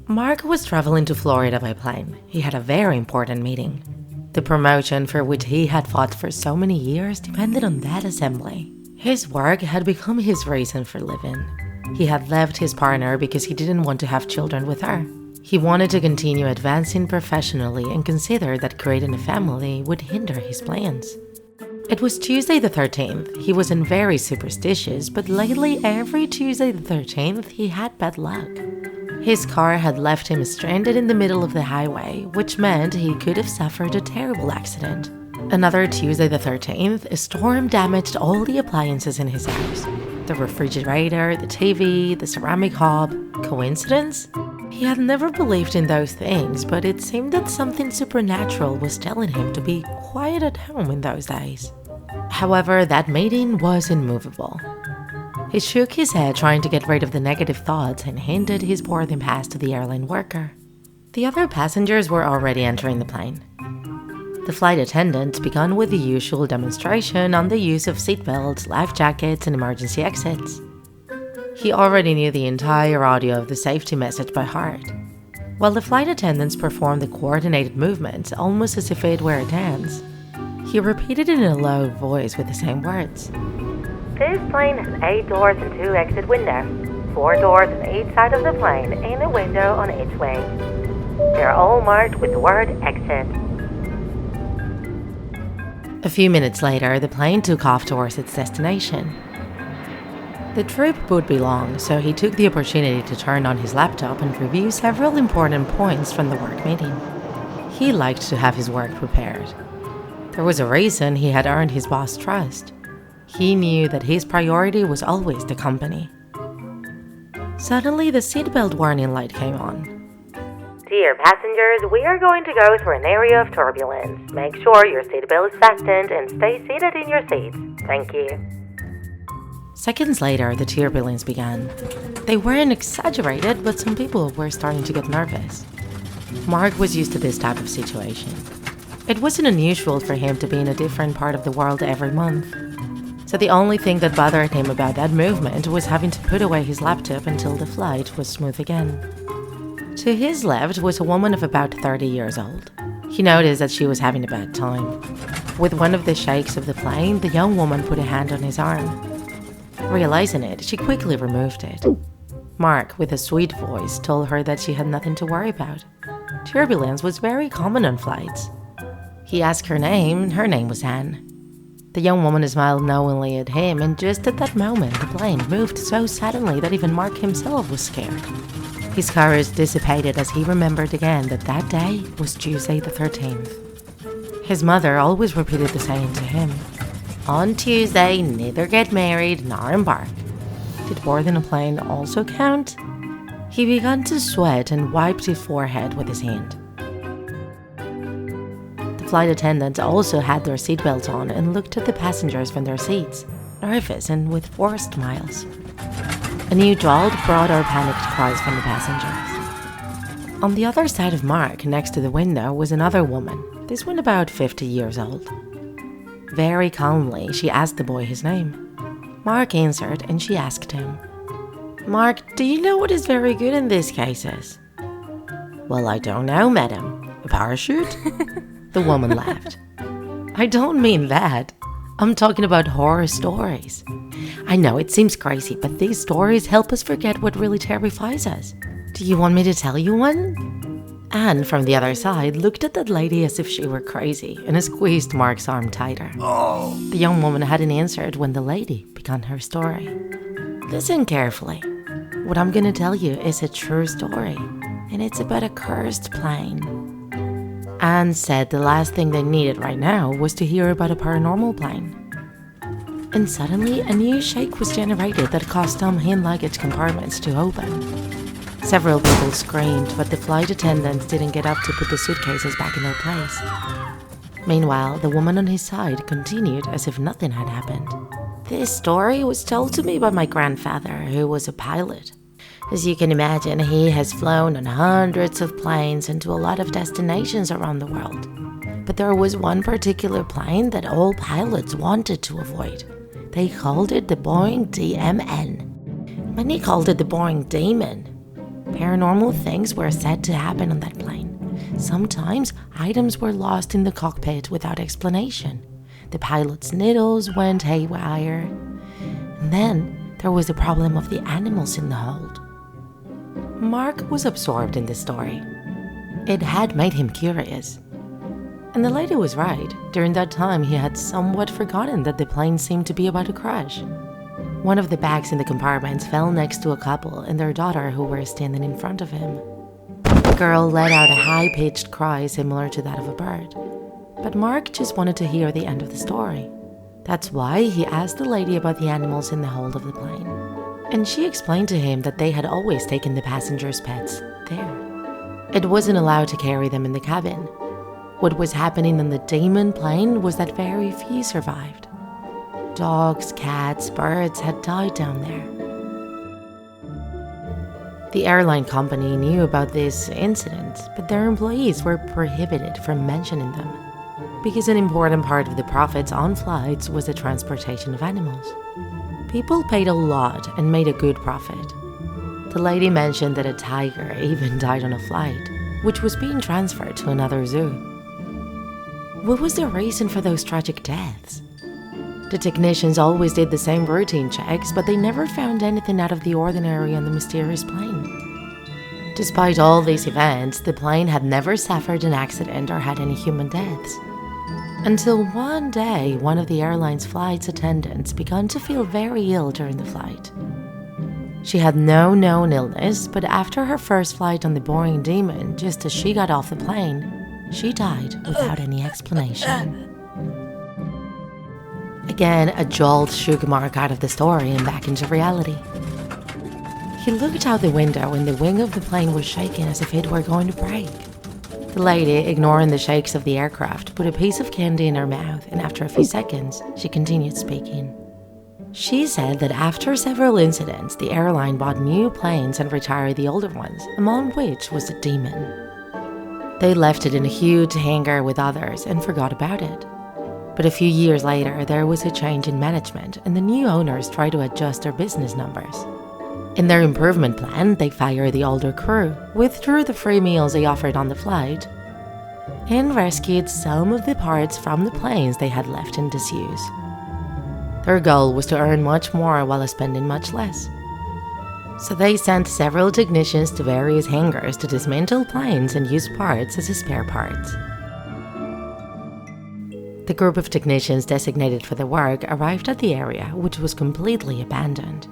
Mark was traveling to Florida by plane. He had a very important meeting. The promotion for which he had fought for so many years depended on that assembly. His work had become his reason for living. He had left his partner because he didn't want to have children with her. He wanted to continue advancing professionally and considered that creating a family would hinder his plans. It was Tuesday the 13th. He wasn't very superstitious, but lately every Tuesday the 13th he had bad luck. His car had left him stranded in the middle of the highway, which meant he could have suffered a terrible accident. Another Tuesday the 13th, a storm damaged all the appliances in his house. The refrigerator, the TV, the ceramic hob. Coincidence? He had never believed in those things, but it seemed that something supernatural was telling him to be quiet at home in those days. However, that meeting was immovable. He shook his head trying to get rid of the negative thoughts and handed his boarding pass to the airline worker. The other passengers were already entering the plane. The flight attendant began with the usual demonstration on the use of seatbelts, life jackets, and emergency exits. He already knew the entire audio of the safety message by heart, while the flight attendants performed the coordinated movements almost as if it were a dance. He repeated it in a low voice with the same words. This plane has 8 doors and 2 exit windows, 4 doors on each side of the plane and a window on each wing. They're all marked with the word exit. A few minutes later, the plane took off towards its destination. The trip would be long, so he took the opportunity to turn on his laptop and review several important points from the work meeting. He liked to have his work prepared. There was a reason he had earned his boss' trust. He knew that his priority was always the company. Suddenly, the seatbelt warning light came on. Dear passengers, we are going to go through an area of turbulence. Make sure your seatbelt is fastened and stay seated in your seats. Thank you. Seconds later, the turbulence began. They weren't exaggerated, but some people were starting to get nervous. Mark was used to this type of situation. It wasn't unusual for him to be in a different part of the world every month. So the only thing that bothered him about that movement was having to put away his laptop until the flight was smooth again. To his left was a woman of about 30 years old. He noticed that she was having a bad time. With one of the shakes of the plane, the young woman put a hand on his arm. Realizing it, she quickly removed it. Mark, with a sweet voice, told her that she had nothing to worry about. Turbulence was very common on flights. He asked her name, and her name was Anne. The young woman smiled knowingly at him, and just at that moment, the plane moved so suddenly that even Mark himself was scared. His courage dissipated as he remembered again that that day was Tuesday the 13th. His mother always repeated the saying to him. On Tuesday, neither get married nor embark. Did boarding a plane also count? He began to sweat and wiped his forehead with his hand. The flight attendants also had their seatbelts on and looked at the passengers from their seats, nervous and with forced smiles. A new jolt brought our panicked cries from the passengers. On the other side of Mark, next to the window, was another woman, this one about 50 years old. Very calmly, she asked the boy his name. Mark answered, and she asked him, Mark, do you know what is very good in these cases? Well, I don't know, madam. A parachute? The woman laughed. I don't mean that. I'm talking about horror stories. I know it seems crazy, but these stories help us forget what really terrifies us. Do you want me to tell you one? Anne, from the other side, looked at that lady as if she were crazy and squeezed Mark's arm tighter. Oh. The young woman hadn't answered when the lady began her story. Listen carefully. What I'm gonna tell you is a true story, and it's about a cursed plane. Anne said the last thing they needed right now was to hear about a paranormal plane. And suddenly, a new shake was generated that caused some hand luggage compartments to open. Several people screamed, but the flight attendants didn't get up to put the suitcases back in their place. Meanwhile, the woman on his side continued as if nothing had happened. This story was told to me by my grandfather, who was a pilot. As you can imagine, he has flown on hundreds of planes and to a lot of destinations around the world. But there was one particular plane that all pilots wanted to avoid. They called it the Boeing DMN. Many called it the Boeing Demon. Paranormal things were said to happen on that plane. Sometimes items were lost in the cockpit without explanation. The pilot's needles went haywire. And then there was the problem of the animals in the hold. Mark was absorbed in the story. It had made him curious. And the lady was right. During that time, he had somewhat forgotten that the plane seemed to be about to crash. One of the bags in the compartments fell next to a couple and their daughter who were standing in front of him. The girl let out a high-pitched cry similar to that of a bird. But Mark just wanted to hear the end of the story. That's why he asked the lady about the animals in the hold of the plane. And she explained to him that they had always taken the passengers' pets there. It wasn't allowed to carry them in the cabin. What was happening on the demon plane was that very few survived. Dogs, cats, birds had died down there. The airline company knew about this incident, but their employees were prohibited from mentioning them, because an important part of the profits on flights was the transportation of animals. People paid a lot and made a good profit. The lady mentioned that a tiger even died on a flight, which was being transferred to another zoo. What was the reason for those tragic deaths? The technicians always did the same routine checks, but they never found anything out of the ordinary on the mysterious plane. Despite all these events, the plane had never suffered an accident or had any human deaths. Until one day, one of the airline's flight attendants began to feel very ill during the flight. She had no known illness, but after her first flight on the boring demon, just as she got off the plane, she died without any explanation. Again, a jolt shook Mark out of the story and back into reality. He looked out the window and the wing of the plane was shaking as if it were going to break. The lady, ignoring the shakes of the aircraft, put a piece of candy in her mouth, and after a few seconds, she continued speaking. She said that after several incidents, the airline bought new planes and retired the older ones, among which was the demon. They left it in a huge hangar with others and forgot about it. But a few years later, there was a change in management, and the new owners tried to adjust their business numbers. In their improvement plan, they fired the older crew, withdrew the free meals they offered on the flight, and rescued some of the parts from the planes they had left in disuse. Their goal was to earn much more while spending much less. So they sent several technicians to various hangars to dismantle planes and use parts as spare parts. The group of technicians designated for the work arrived at the area, which was completely abandoned.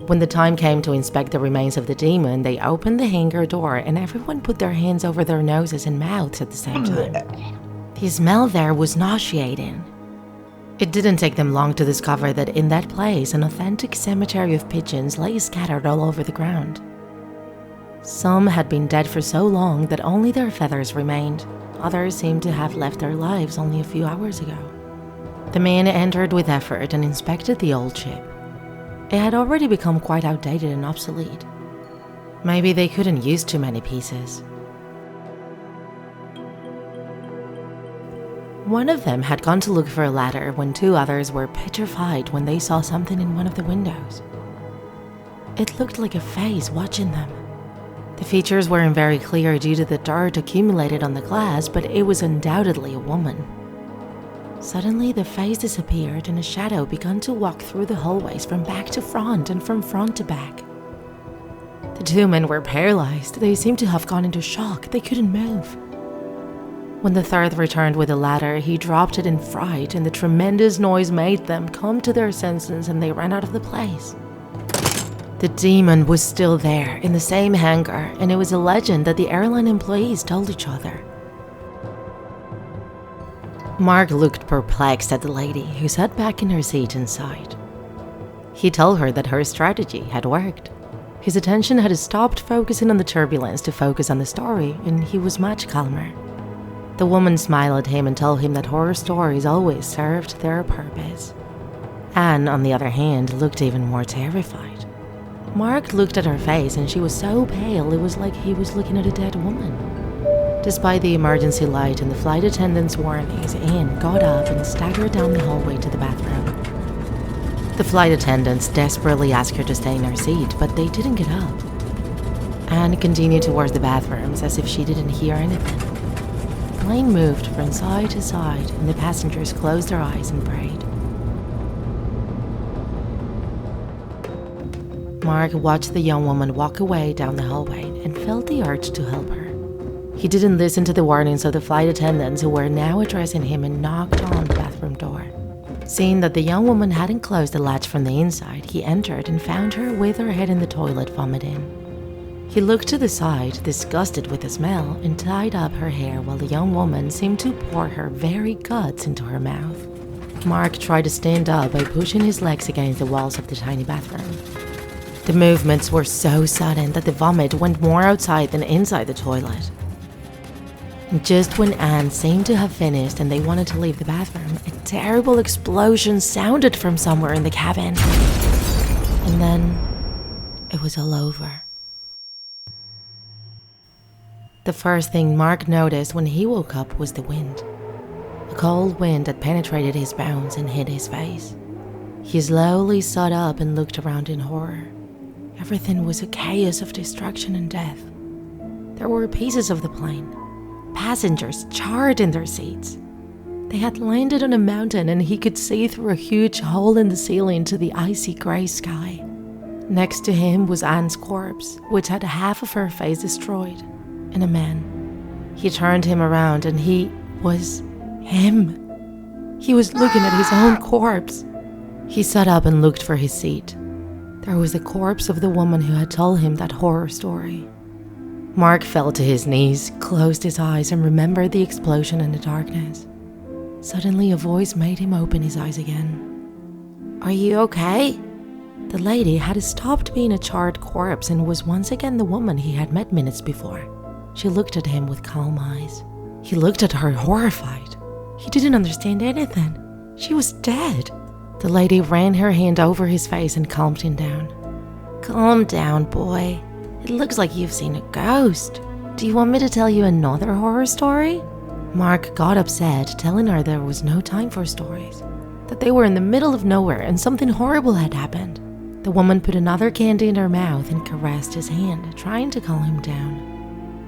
When the time came to inspect the remains of the demon, they opened the hangar door and everyone put their hands over their noses and mouths at the same time. The smell there was nauseating. It didn't take them long to discover that in that place, an authentic cemetery of pigeons lay scattered all over the ground. Some had been dead for so long that only their feathers remained. Others seemed to have left their lives only a few hours ago. The man entered with effort and inspected the old ship. It had already become quite outdated and obsolete. Maybe they couldn't use too many pieces. One of them had gone to look for a ladder when two others were petrified when they saw something in one of the windows. It looked like a face watching them. The features weren't very clear due to the dirt accumulated on the glass, but it was undoubtedly a woman. Suddenly, the face disappeared and a shadow began to walk through the hallways from back to front and from front to back. The two men were paralyzed. They seemed to have gone into shock. They couldn't move. When the third returned with a ladder, he dropped it in fright, and the tremendous noise made them come to their senses and they ran out of the place. The demon was still there, in the same hangar, and it was a legend that the airline employees told each other. Mark looked perplexed at the lady, who sat back in her seat and sighed. He told her that her strategy had worked. His attention had stopped focusing on the turbulence to focus on the story, and he was much calmer. The woman smiled at him and told him that horror stories always served their purpose. Anne, on the other hand, looked even more terrified. Mark looked at her face and she was so pale it was like he was looking at a dead woman. Despite the emergency light and the flight attendant's warnings, Anne got up and staggered down the hallway to the bathroom. The flight attendants desperately asked her to stay in her seat, but they didn't get up. Anne continued towards the bathrooms as if she didn't hear anything. The plane moved from side to side and the passengers closed their eyes and prayed. Mark watched the young woman walk away down the hallway and felt the urge to help her. He didn't listen to the warnings of the flight attendants who were now addressing him and knocked on the bathroom door. Seeing that the young woman hadn't closed the latch from the inside, he entered and found her with her head in the toilet vomiting. He looked to the side, disgusted with the smell, and tied up her hair while the young woman seemed to pour her very guts into her mouth. Mark tried to stand up by pushing his legs against the walls of the tiny bathroom. The movements were so sudden that the vomit went more outside than inside the toilet. And just when Anne seemed to have finished and they wanted to leave the bathroom, a terrible explosion sounded from somewhere in the cabin. And then it was all over. The first thing Mark noticed when he woke up was the wind. A cold wind that penetrated his bones and hit his face. He slowly sat up and looked around in horror. Everything was a chaos of destruction and death. There were pieces of the plane, passengers charred in their seats. They had landed on a mountain and he could see through a huge hole in the ceiling to the icy grey sky. Next to him was Anne's corpse, which had half of her face destroyed, and a man. He turned him around and he was him. He was looking at his own corpse. He sat up and looked for his seat. There was the corpse of the woman who had told him that horror story. Mark fell to his knees, closed his eyes, and remembered the explosion in the darkness. Suddenly, a voice made him open his eyes again. "Are you okay?" The lady had stopped being a charred corpse and was once again the woman he had met minutes before. She looked at him with calm eyes. He looked at her horrified. He didn't understand anything. She was dead. The lady ran her hand over his face and calmed him down. "Calm down, boy. It looks like you've seen a ghost. Do you want me to tell you another horror story?" Mark got upset, telling her there was no time for stories, that they were in the middle of nowhere and something horrible had happened. The woman put another candy in her mouth and caressed his hand, trying to calm him down.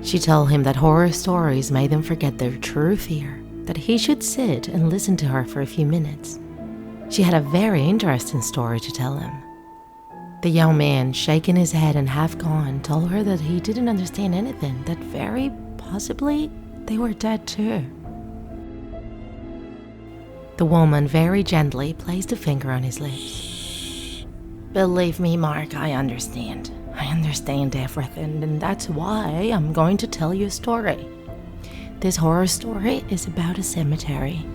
She told him that horror stories made them forget their true fear, that he should sit and listen to her for a few minutes. She had a very interesting story to tell him. The young man, shaking his head and half gone, told her that he didn't understand anything, that very possibly they were dead too. The woman very gently placed a finger on his lips. "Believe me, Mark, I understand. I understand everything, and that's why I'm going to tell you a story. This horror story is about a cemetery."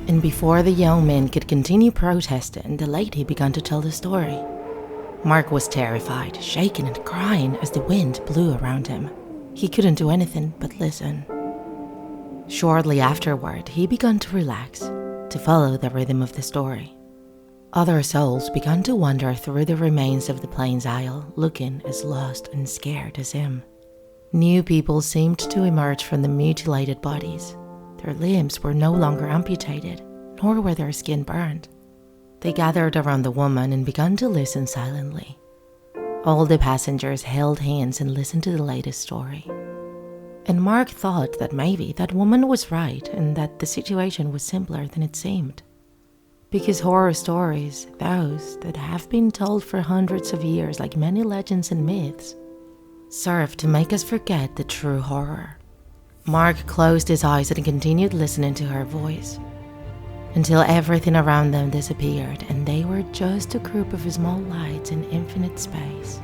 And before the young man could continue protesting, the lady began to tell the story. Mark was terrified, shaking and crying as the wind blew around him. He couldn't do anything but listen. Shortly afterward, he began to relax, to follow the rhythm of the story. Other souls began to wander through the remains of the plane's aisle, looking as lost and scared as him. New people seemed to emerge from the mutilated bodies. Their limbs were no longer amputated, nor were their skin burned. They gathered around the woman and began to listen silently. All the passengers held hands and listened to the latest story. And Mark thought that maybe that woman was right and that the situation was simpler than it seemed. Because horror stories, those that have been told for hundreds of years like many legends and myths, serve to make us forget the true horror. Mark closed his eyes and continued listening to her voice, until everything around them disappeared and they were just a group of small lights in infinite space.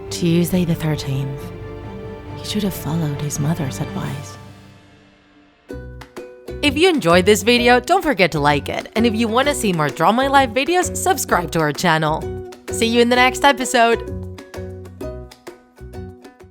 Tuesday the 13th. He should have followed his mother's advice. If you enjoyed this video, don't forget to like it. And if you want to see more Draw My Life videos, subscribe to our channel. See you in the next episode.